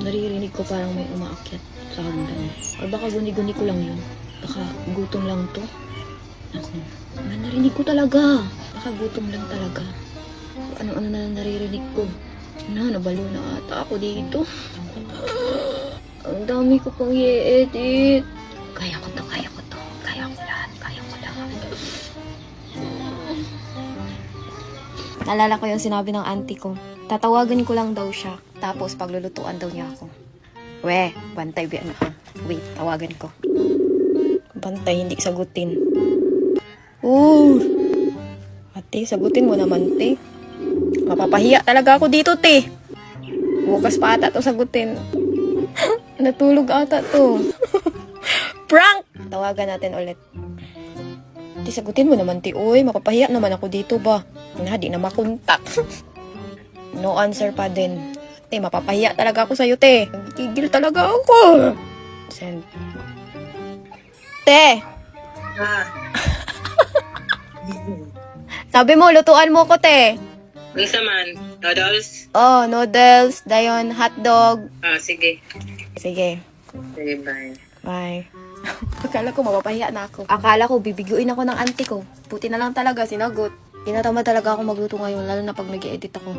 Naririnig ko parang may umaakyat sa hagdan. Or baka guni-guni ko lang yun. Baka gutom lang to. Ako, narinig ko talaga. Baka gutom lang talaga. Ano-ano na lang naririnig ko. Nabalo na ata ako dito. Ang dami ko pang i-edit. Kaya ko to, kaya ko to. Kaya ko lahat, kaya ko lahat. Naalala ko yung sinabi ng auntie ko. Tatawagan ko lang daw siya. Tapos paglulutuan daw niya ako. We, bantay biyan na. Wait, tawagan ko. Bantay, hindi sagutin. Ate, sagutin mo naman, te. Mapapahiya talaga ako dito, te. Bukas pa ata to sagutin. Natulog ata to. Prank! Tawagan natin ulit. Te, sagutin mo naman, te. Uy, mapapahiya naman ako dito ba? Di na makontak. No answer pa din. Te, mapapahiya talaga ako sa'yo, te. Nagigil talaga ako. Send. Te! Sabi mo, lutuan mo ko, te. Gusto man? Noodles? Oh, noodles, dayon, hotdog. Sige. Sige, Sige, bye. bye. Akala ko mapapahiya na ako. Akala ko bibiguin ako ng auntie ko. Buti na lang talaga, sinagot. Tinatama talaga ako magluto ngayon, lalo na pag nag-edit ako.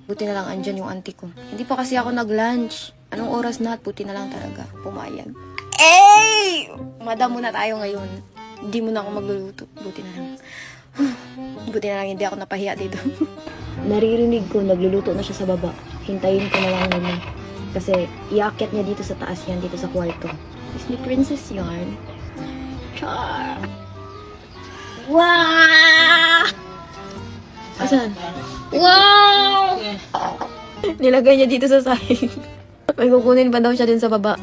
Buti na lang andyan yung auntie ko. Hindi pa kasi ako nag-lunch. Anong oras na at buti na lang talaga. Pumayag. Eh! Madam muna tayo ngayon. Hindi muna ako magluluto. Buti na lang. Buti na lang hindi ako napahiya dito. Naririnig ko, nagluluto na siya sa baba. Hintayin ko na lang naman. Kasi iakyat niya dito sa taas yan, dito sa kwarto. Disney Princess yarn. Char! Wow! Asan? Wow! Nilagay niya dito sa sahig. May kukunin pa daw siya din sa baba.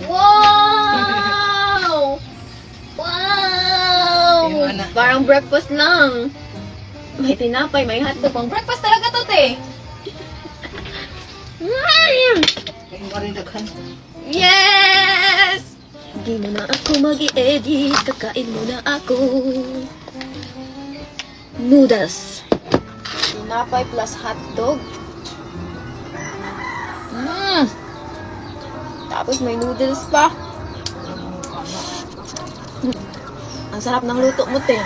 Wow! Wow! Parang breakfast lang. May tinapay, may hotdog. Pang breakfast talaga to, te. Yes! Hindi mo na ako mag-i-edit. Kakain mo na ako. Noodles. Tinapay plus hotdog. Tapos may noodles pa. Ang sarap ng luto mo, te.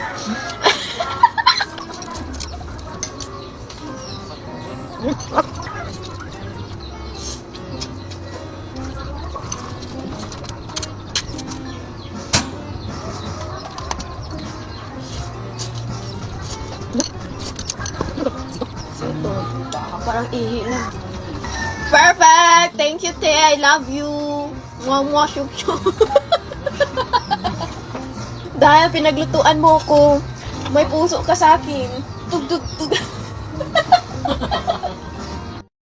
Parang ihi lang. Perfect! Thank you, te. I love you. Mwah, syuk, syuk. Dahil pinaglutuan mo ko, may puso ka sa akin. Tug, tug, tug.